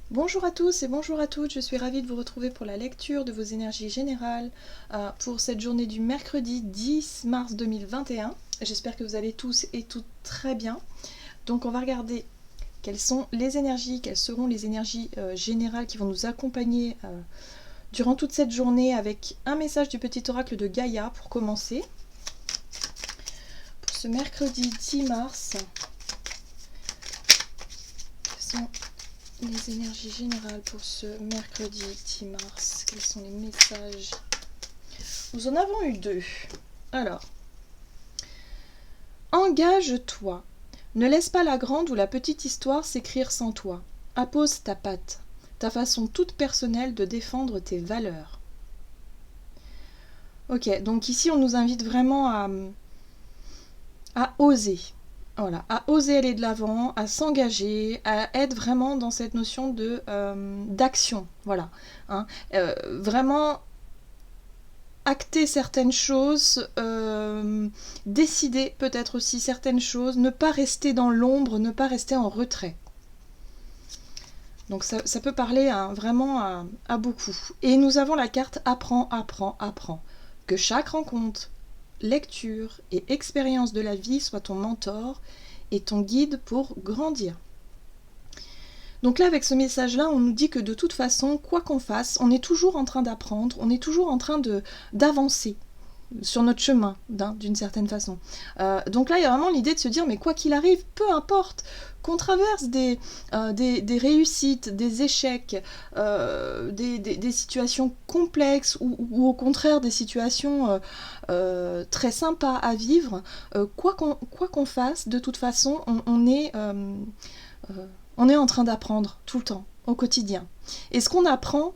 Bonjour à tous et bonjour à toutes, je suis ravie de vous retrouver pour la lecture de vos énergies générales pour cette journée du mercredi 10 mars 2021. J'espère que vous allez tous et toutes très bien. Donc on va regarder quelles sont les énergies, quelles seront les énergies générales qui vont nous accompagner durant toute cette journée avec un message du petit oracle de Gaïa pour commencer. Pour ce mercredi 10 mars, quelles sont les énergies générales pour ce mercredi 10 mars? Quels sont les messages? Nous en avons eu deux. Alors, engage-toi. Ne laisse pas la grande ou la petite histoire s'écrire sans toi. Appose ta patte, ta façon toute personnelle de défendre tes valeurs. Ok, donc ici on nous invite vraiment à oser. Voilà, à oser aller de l'avant, à s'engager, à être vraiment dans cette notion d'action. Voilà, hein. Vraiment acter certaines choses, décider peut-être aussi certaines choses, ne pas rester dans l'ombre, ne pas rester en retrait. Donc ça peut parler vraiment à beaucoup. Et nous avons la carte apprends, apprends, apprends. Que chaque rencontre, lecture et expérience de la vie soit ton mentor et ton guide pour grandir. Donc là, avec ce message-là, on nous dit que de toute façon, quoi qu'on fasse, on est toujours en train d'apprendre, on est toujours en train d'avancer sur notre chemin, d'une certaine façon. Donc là, il y a vraiment l'idée de se dire, mais quoi qu'il arrive, peu importe qu'on traverse des réussites, des échecs, des situations complexes ou au contraire des situations très sympas à vivre, quoi qu'on fasse, de toute façon, on est en train d'apprendre tout le temps, au quotidien. Et ce qu'on apprend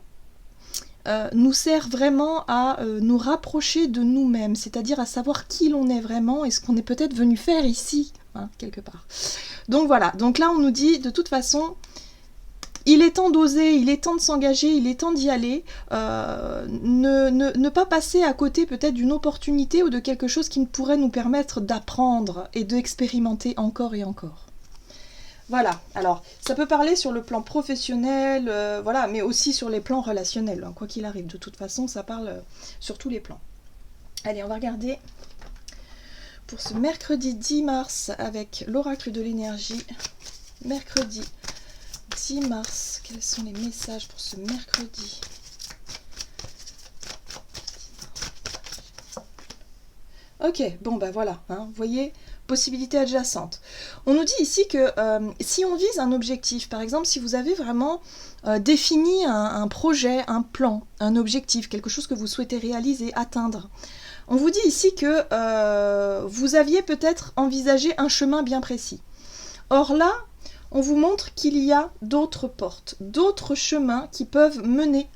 nous sert vraiment à nous rapprocher de nous-mêmes, c'est-à-dire à savoir qui l'on est vraiment et ce qu'on est peut-être venu faire ici, hein, quelque part. Donc voilà, donc là on nous dit de toute façon, il est temps d'oser, il est temps de s'engager, il est temps d'y aller, ne pas passer à côté peut-être d'une opportunité ou de quelque chose qui pourrait nous permettre d'apprendre et d'expérimenter encore et encore. Voilà, alors ça peut parler sur le plan professionnel, voilà, mais aussi sur les plans relationnels, hein, quoi qu'il arrive. De toute façon, ça parle sur tous les plans. Allez, on va regarder pour ce mercredi 10 mars avec l'oracle de l'énergie. Mercredi 10 mars, quels sont les messages pour ce mercredi? Ok, bon bah voilà, hein, vous voyez, possibilité adjacente. On nous dit ici que si on vise un objectif, par exemple si vous avez vraiment défini un projet, un plan, un objectif, quelque chose que vous souhaitez réaliser, atteindre, on vous dit ici que vous aviez peut-être envisagé un chemin bien précis. Or là, on vous montre qu'il y a d'autres portes, d'autres chemins qui peuvent mener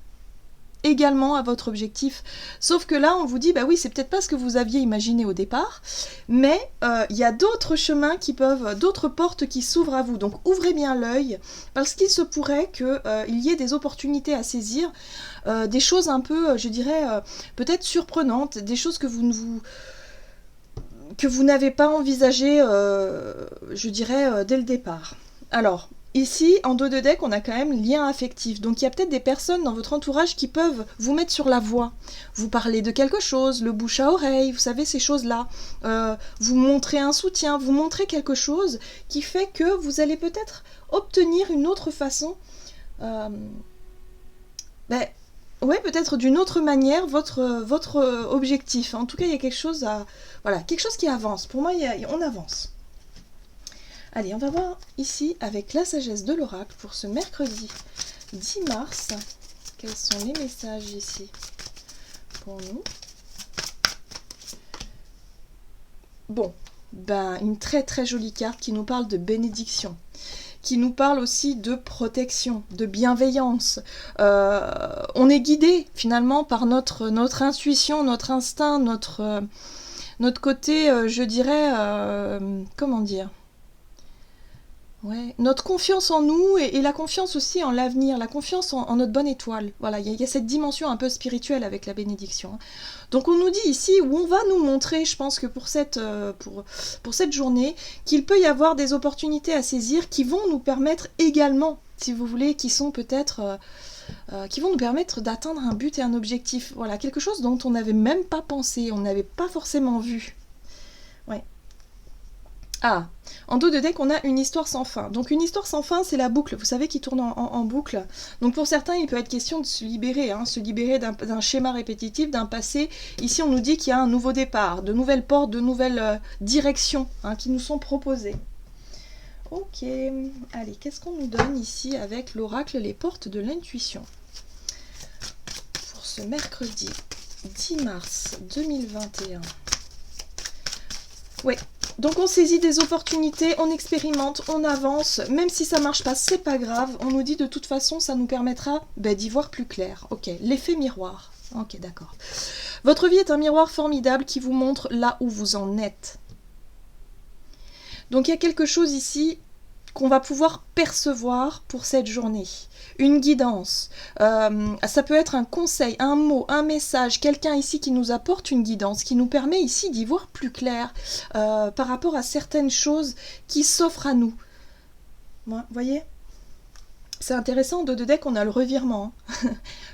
également à votre objectif. Sauf que là, on vous dit, bah oui, c'est peut-être pas ce que vous aviez imaginé au départ, mais il y a d'autres chemins qui peuvent, d'autres portes qui s'ouvrent à vous. Donc ouvrez bien l'œil, parce qu'il se pourrait qu'il y ait des opportunités à saisir, des choses un peu, je dirais, peut-être surprenantes, des choses que vous n'avez pas envisagées, je dirais, dès le départ. Alors, ici, en dos de deck, on a quand même lien affectif. Donc, il y a peut-être des personnes dans votre entourage qui peuvent vous mettre sur la voie. Vous parlez de quelque chose, le bouche à oreille, vous savez, ces choses-là. Vous montrez un soutien, vous montrez quelque chose qui fait que vous allez peut-être obtenir une autre façon. Ouais, peut-être d'une autre manière votre objectif. En tout cas, il y a quelque chose voilà, quelque chose qui avance. Pour moi, on avance. Allez, on va voir ici avec la sagesse de l'oracle pour ce mercredi 10 mars. Quels sont les messages ici pour nous? Bon, ben une très très jolie carte qui nous parle de bénédiction, qui nous parle aussi de protection, de bienveillance. On est guidé finalement par notre intuition, notre instinct, notre côté, je dirais, comment dire? Ouais, notre confiance en nous et la confiance aussi en l'avenir, la confiance en notre bonne étoile. Voilà, il y a cette dimension un peu spirituelle avec la bénédiction. Donc on nous dit ici, où on va nous montrer, je pense que pour cette journée, qu'il peut y avoir des opportunités à saisir qui vont nous permettre également, si vous voulez, qui sont peut-être... qui vont nous permettre d'atteindre un but et un objectif. Voilà, quelque chose dont on n'avait même pas pensé, on n'avait pas forcément vu. Ouais. Ah, en dos de deck, on a une histoire sans fin. Donc une histoire sans fin, c'est la boucle, vous savez, qui tourne en boucle. Donc pour certains, il peut être question de se libérer d'un schéma répétitif, d'un passé. Ici, on nous dit qu'il y a un nouveau départ, de nouvelles portes, de nouvelles directions qui nous sont proposées. Ok, allez, qu'est-ce qu'on nous donne ici avec l'oracle, les portes de l'intuition? Pour ce mercredi 10 mars 2021. Ouais, donc on saisit des opportunités, on expérimente, on avance, même si ça marche pas, c'est pas grave. On nous dit de toute façon, ça nous permettra d'y voir plus clair. Ok, l'effet miroir. Ok, d'accord. Votre vie est un miroir formidable qui vous montre là où vous en êtes. Donc il y a quelque chose ici qu'on va pouvoir percevoir pour cette journée. Une guidance. Ça peut être un conseil, un mot, un message, quelqu'un ici qui nous apporte une guidance, qui nous permet ici d'y voir plus clair par rapport à certaines choses qui s'offrent à nous. Vous voyez ? C'est intéressant, de deck, on a le revirement.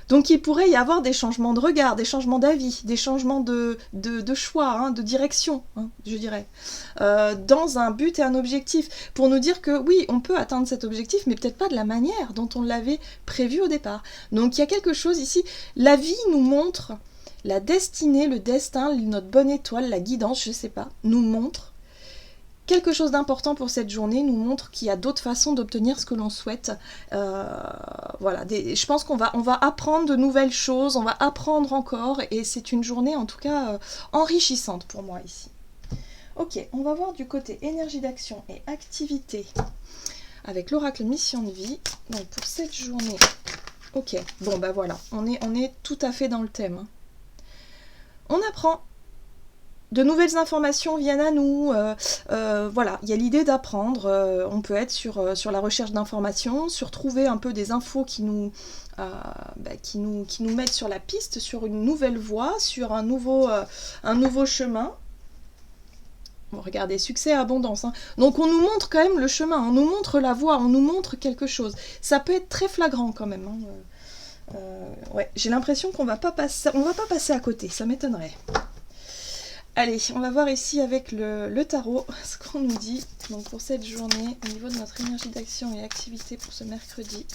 Donc il pourrait y avoir des changements de regard, des changements d'avis, des changements de choix, de direction, je dirais, dans un but et un objectif, pour nous dire que oui, on peut atteindre cet objectif, mais peut-être pas de la manière dont on l'avait prévu au départ. Donc il y a quelque chose ici, la vie nous montre, la destinée, le destin, notre bonne étoile, la guidance, je sais pas, nous montre quelque chose d'important pour cette journée, nous montre qu'il y a d'autres façons d'obtenir ce que l'on souhaite. Voilà, je pense qu'on va apprendre de nouvelles choses, on va apprendre encore, et c'est une journée en tout cas enrichissante pour moi ici. Ok, on va voir du côté énergie d'action et activité avec l'oracle mission de vie. Donc pour cette journée, ok, bon bah voilà, on est tout à fait dans le thème. On apprend. De nouvelles informations viennent à nous, voilà, il y a l'idée d'apprendre, on peut être sur la recherche d'informations, sur trouver un peu des infos qui nous mettent sur la piste, sur une nouvelle voie, sur un nouveau chemin. Bon, regardez, succès, abondance. Donc on nous montre quand même le chemin, on nous montre la voie, on nous montre quelque chose. Ça peut être très flagrant quand même. Ouais, j'ai l'impression qu'on va pas passer à côté, ça m'étonnerait. Allez, on va voir ici avec le tarot ce qu'on nous dit donc pour cette journée au niveau de notre énergie d'action et activité pour ce mercredi.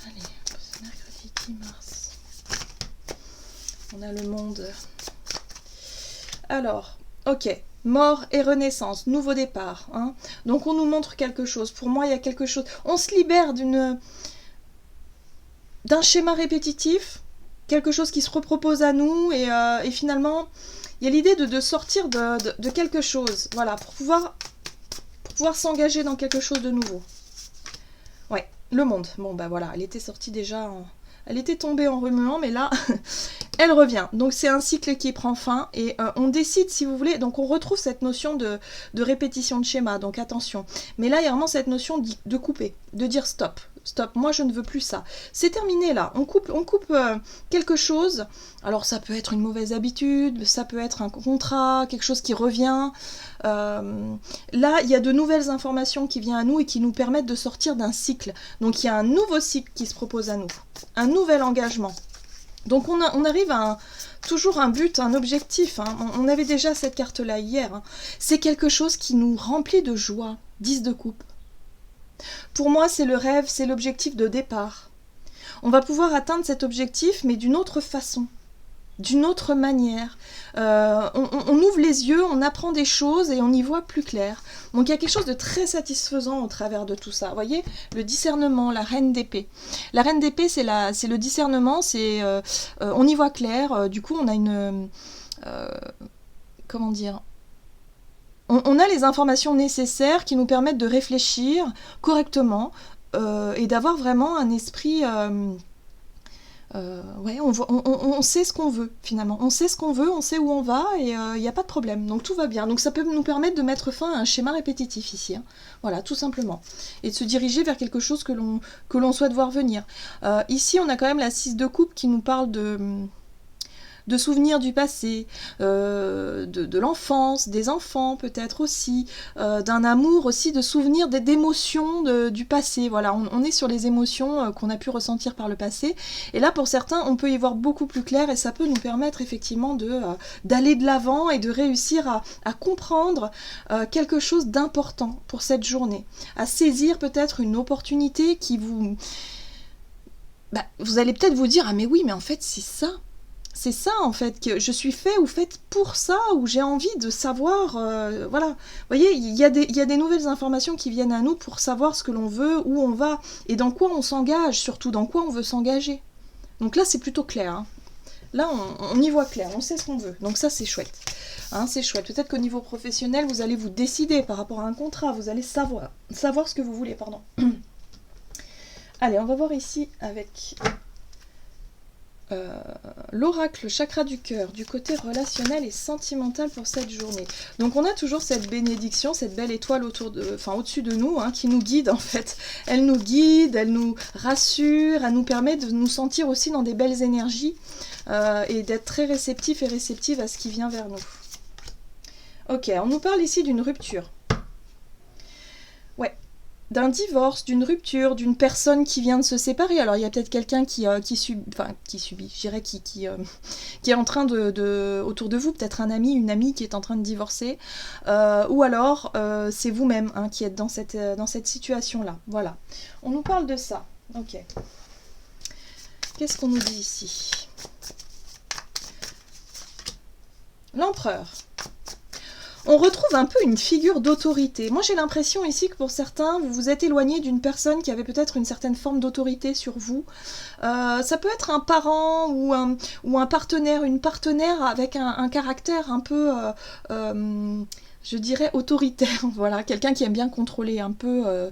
Allez, pour ce mercredi 10 mars. On a le monde. Alors, ok, mort et renaissance, nouveau départ. Donc on nous montre quelque chose. Pour moi, il y a quelque chose. On se libère d'un schéma répétitif. Quelque chose qui se repropose à nous et finalement il y a l'idée de sortir de quelque chose, voilà, pour pouvoir s'engager dans quelque chose de nouveau. Ouais, le monde, bon bah voilà, elle était sortie déjà, elle était tombée en remuant, mais là elle revient, donc c'est un cycle qui prend fin et on décide, si vous voulez, donc on retrouve cette notion de répétition de schéma, donc attention, mais là il y a vraiment cette notion de couper, de dire stop, moi je ne veux plus ça, c'est terminé là, on coupe quelque chose, alors ça peut être une mauvaise habitude, ça peut être un contrat, quelque chose qui revient, là il y a de nouvelles informations qui viennent à nous et qui nous permettent de sortir d'un cycle, donc il y a un nouveau cycle qui se propose à nous, un nouvel engagement. Donc on arrive à toujours un but, un objectif, on avait déjà cette carte-là hier, c'est quelque chose qui nous remplit de joie, 10 de coupe. Pour moi, c'est le rêve, c'est l'objectif de départ. On va pouvoir atteindre cet objectif, mais d'une autre façon, d'une autre manière. On ouvre les yeux, on apprend des choses et on y voit plus clair. Donc il y a quelque chose de très satisfaisant au travers de tout ça. Vous voyez, le discernement, la reine d'épée. La reine d'épée, c'est le discernement, on y voit clair. Du coup, on a une... comment dire ? On a les informations nécessaires qui nous permettent de réfléchir correctement et d'avoir vraiment un esprit Ouais, on sait ce qu'on veut, finalement. On sait ce qu'on veut, on sait où on va, et il n'y a pas de problème. Donc tout va bien. Donc ça peut nous permettre de mettre fin à un schéma répétitif ici. Hein. Voilà, tout simplement. Et de se diriger vers quelque chose que l'on souhaite voir venir. Ici, on a quand même la 6 de coupe qui nous parle de souvenirs du passé, de l'enfance, des enfants peut-être aussi, d'un amour aussi, de souvenirs, d'émotions du passé. Voilà, on est sur les émotions qu'on a pu ressentir par le passé. Et là, pour certains, on peut y voir beaucoup plus clair et ça peut nous permettre effectivement d'aller de l'avant et de réussir à comprendre quelque chose d'important pour cette journée, à saisir peut-être une opportunité qui vous... vous allez peut-être vous dire, ah mais oui, mais en fait c'est ça. C'est ça en fait, que je suis fait ou faite pour ça, ou j'ai envie de savoir, voilà. Vous voyez, il y a des nouvelles informations qui viennent à nous pour savoir ce que l'on veut, où on va, et dans quoi on s'engage, surtout dans quoi on veut s'engager. Donc là c'est plutôt clair, hein. Là on y voit clair, on sait ce qu'on veut, donc ça c'est chouette. Hein, c'est chouette, peut-être qu'au niveau professionnel vous allez vous décider par rapport à un contrat, vous allez savoir ce que vous voulez, pardon. Allez, on va voir ici avec... l'oracle chakra du cœur, du côté relationnel et sentimental pour cette journée. Donc on a toujours cette bénédiction, cette belle étoile au-dessus de nous, hein, qui nous guide en fait. Elle nous guide, elle nous rassure, elle nous permet de nous sentir aussi dans des belles énergies et d'être très réceptif et réceptive à ce qui vient vers nous. Ok, on nous parle ici d'une rupture. Ouais. D'un divorce, d'une rupture, d'une personne qui vient de se séparer. Alors il y a peut-être quelqu'un qui subit, je dirais qui est en train autour de vous, peut-être un ami, une amie qui est en train de divorcer, ou alors c'est vous-même hein, qui êtes dans cette situation-là. Voilà. On nous parle de ça. Ok. Qu'est-ce qu'on nous dit ici? L'empereur. On retrouve un peu une figure d'autorité. Moi j'ai l'impression ici que pour certains, vous vous êtes éloigné d'une personne qui avait peut-être une certaine forme d'autorité sur vous. Ça peut être un parent ou un partenaire, une partenaire avec un caractère un peu... je dirais autoritaire, voilà, quelqu'un qui aime bien contrôler un peu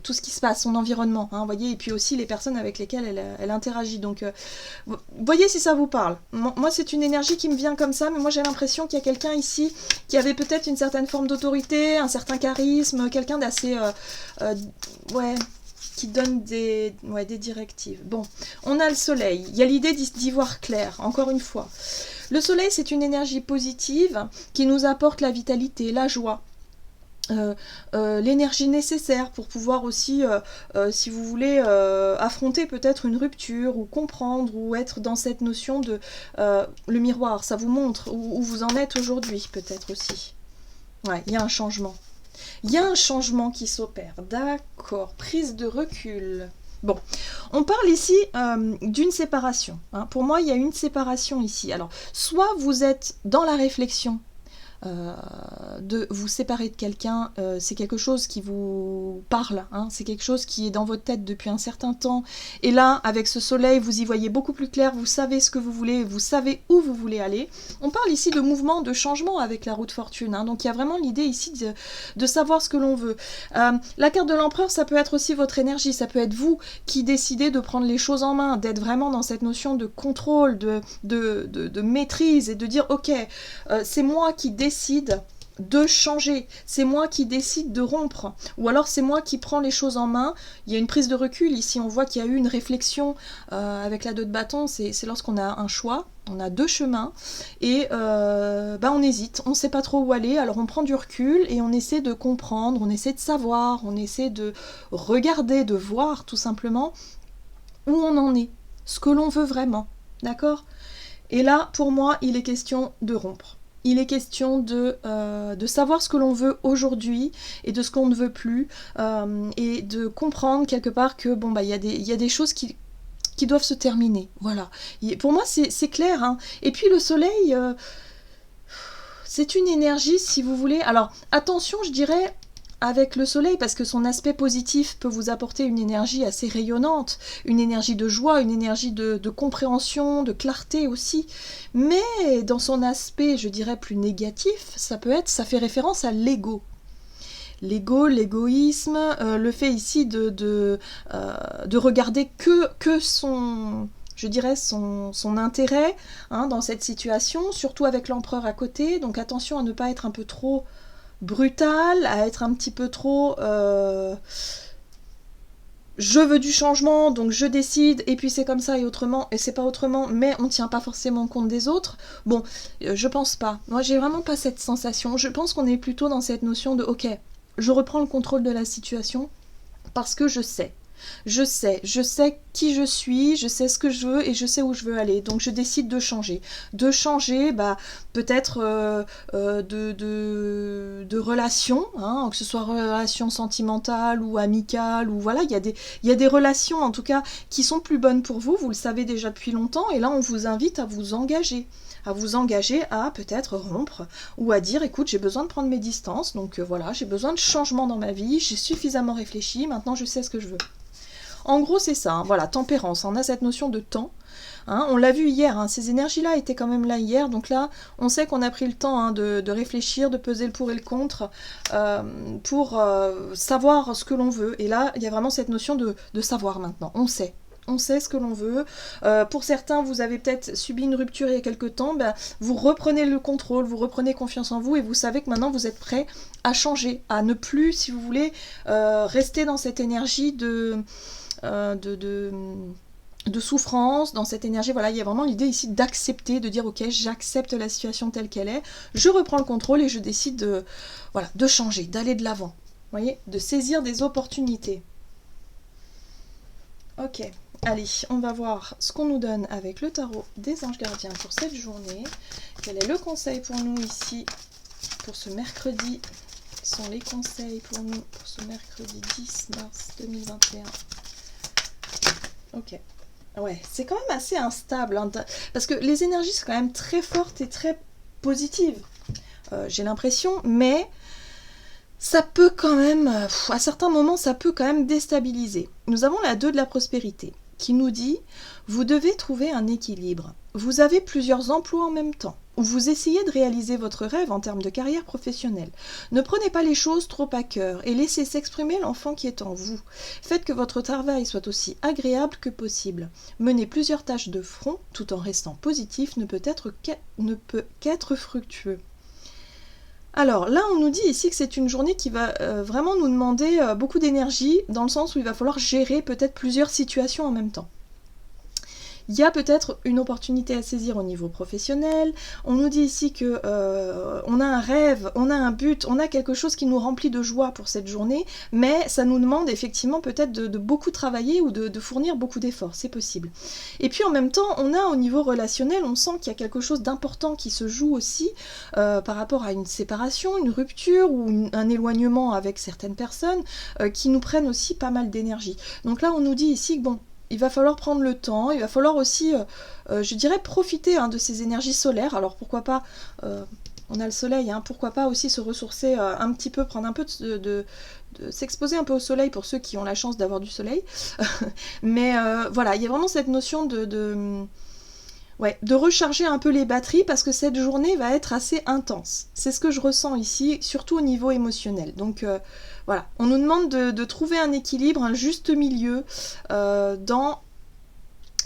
tout ce qui se passe, son environnement, hein, voyez, et puis aussi les personnes avec lesquelles elle interagit. Donc, voyez si ça vous parle. Moi, c'est une énergie qui me vient comme ça, mais moi j'ai l'impression qu'il y a quelqu'un ici qui avait peut-être une certaine forme d'autorité, un certain charisme, quelqu'un d'assez, qui donne des directives. Bon, on a le soleil, il y a l'idée d'y voir clair, encore une fois. Le soleil, c'est une énergie positive qui nous apporte la vitalité, la joie, l'énergie nécessaire pour pouvoir aussi, si vous voulez, affronter peut-être une rupture ou comprendre ou être dans cette notion de... le miroir, ça vous montre où vous en êtes aujourd'hui peut-être aussi. Ouais, il y a un changement. Il y a un changement qui s'opère, d'accord, prise de recul. Bon, on parle ici d'une séparation. Hein. Pour moi, il y a une séparation ici. Alors, soit vous êtes dans la réflexion de vous séparer de quelqu'un, c'est quelque chose qui vous parle, hein, c'est quelque chose qui est dans votre tête depuis un certain temps, et là, avec ce soleil, vous y voyez beaucoup plus clair, vous savez ce que vous voulez, vous savez où vous voulez aller. On parle ici de mouvement, de changement avec la roue de fortune, hein, donc il y a vraiment l'idée ici de savoir ce que l'on veut. La carte de l'empereur, ça peut être aussi votre énergie, ça peut être vous qui décidez de prendre les choses en main, d'être vraiment dans cette notion de contrôle, de maîtrise, et de dire, ok, c'est moi qui décide de changer, c'est moi qui décide de rompre, ou alors c'est moi qui prends les choses en main. Il y a une prise de recul ici, on voit qu'il y a eu une réflexion avec la 2 de bâton, c'est lorsqu'on a un choix, on a 2 chemins, et on hésite, on ne sait pas trop où aller, alors on prend du recul et on essaie de comprendre, on essaie de savoir, on essaie de regarder, de voir tout simplement où on en est, ce que l'on veut vraiment, d'accord? Et là, pour moi, il est question de rompre. Il est question de savoir ce que l'on veut aujourd'hui et de ce qu'on ne veut plus, et de comprendre quelque part que bon bah il y a des choses qui doivent se terminer. Voilà. Pour moi c'est clair. Hein. Et puis le soleil, c'est une énergie si vous voulez. Alors attention, je dirais. Avec le soleil, parce que son aspect positif peut vous apporter une énergie assez rayonnante, une énergie de joie, une énergie de compréhension, de clarté aussi. Mais dans son aspect, je dirais, plus négatif, ça fait référence à l'ego. L'ego, l'égoïsme, le fait ici de regarder que son... je dirais, son intérêt hein, dans cette situation, surtout avec l'empereur à côté. Donc attention à ne pas être un peu trop brutal, à être un petit peu trop... je veux du changement, donc je décide, et puis c'est comme ça et autrement, et c'est pas autrement, mais on tient pas forcément compte des autres. Bon, je pense pas. Moi, j'ai vraiment pas cette sensation. Je pense qu'on est plutôt dans cette notion de, ok, je reprends le contrôle de la situation, parce que je sais qui je suis, je sais ce que je veux et je sais où je veux aller. Donc je décide de changer. De changer, bah, peut-être de relation, hein, que ce soit relation sentimentale ou amicale, ou voilà, il y a des relations en tout cas qui sont plus bonnes pour vous, vous le savez déjà depuis longtemps, et là on vous invite à vous engager à peut-être rompre ou à dire écoute j'ai besoin de prendre mes distances, donc voilà, j'ai besoin de changement dans ma vie, j'ai suffisamment réfléchi, maintenant je sais ce que je veux. En gros, c'est ça, hein, voilà, tempérance, on a cette notion de temps. Hein, on l'a vu hier, hein, ces énergies-là étaient quand même là hier, donc là, on sait qu'on a pris le temps hein, de réfléchir, de peser le pour et le contre, pour savoir ce que l'on veut. Et là, il y a vraiment cette notion de savoir maintenant, on sait. On sait ce que l'on veut. Pour certains, vous avez peut-être subi une rupture il y a quelque temps, ben, vous reprenez le contrôle, vous reprenez confiance en vous et vous savez que maintenant vous êtes prêt à changer, à ne plus, si vous voulez, rester dans cette énergie de souffrance, dans cette énergie, voilà, il y a vraiment l'idée ici d'accepter, de dire ok, j'accepte la situation telle qu'elle est, je reprends le contrôle et je décide de, voilà, de changer, d'aller de l'avant, vous voyez, de saisir des opportunités. Ok, allez, on va voir ce qu'on nous donne avec le tarot des anges gardiens pour cette journée. Quel est le conseil pour nous ici, pour ce mercredi? Quels sont les conseils pour nous pour ce mercredi 10 mars 2021? Ok. Ouais, c'est quand même assez instable, hein, parce que les énergies sont quand même très fortes et très positives, j'ai l'impression, mais ça peut quand même, à certains moments, ça peut quand même déstabiliser. Nous avons la 2 de la prospérité, qui nous dit « Vous devez trouver un équilibre. Vous avez plusieurs emplois en même temps. Vous essayez de réaliser votre rêve en termes de carrière professionnelle. Ne prenez pas les choses trop à cœur et laissez s'exprimer l'enfant qui est en vous. Faites que votre travail soit aussi agréable que possible. Mener plusieurs tâches de front tout en restant positif ne peut qu'être fructueux. » Alors là, on nous dit ici que c'est une journée qui va vraiment nous demander beaucoup d'énergie, dans le sens où il va falloir gérer peut-être plusieurs situations en même temps. Il y a peut-être une opportunité à saisir au niveau professionnel. On nous dit ici que on a un rêve, on a un but, on a quelque chose qui nous remplit de joie pour cette journée, mais ça nous demande effectivement peut-être de beaucoup travailler ou de fournir beaucoup d'efforts, c'est possible. Et puis en même temps, on a au niveau relationnel, on sent qu'il y a quelque chose d'important qui se joue aussi par rapport à une séparation, une rupture ou un éloignement avec certaines personnes qui nous prennent aussi pas mal d'énergie. Donc là, on nous dit ici que bon, il va falloir prendre le temps, il va falloir aussi, je dirais, profiter hein, de ces énergies solaires. Alors pourquoi pas, on a le soleil, hein, pourquoi pas aussi se ressourcer un petit peu, prendre un peu de s'exposer un peu au soleil pour ceux qui ont la chance d'avoir du soleil. Mais voilà, il y a vraiment cette notion de recharger un peu les batteries parce que cette journée va être assez intense. C'est ce que je ressens ici, surtout au niveau émotionnel. Donc voilà, on nous demande de trouver un équilibre, un juste milieu dans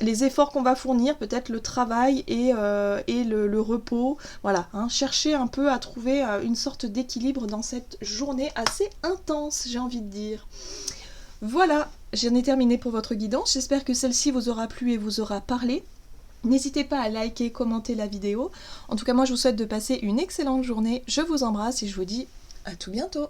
les efforts qu'on va fournir, peut-être le travail et le repos. Voilà, hein, chercher un peu à trouver une sorte d'équilibre dans cette journée assez intense, j'ai envie de dire. Voilà, j'en ai terminé pour votre guidance. J'espère que celle-ci vous aura plu et vous aura parlé. N'hésitez pas à liker, commenter la vidéo. En tout cas, moi, je vous souhaite de passer une excellente journée. Je vous embrasse et je vous dis à tout bientôt.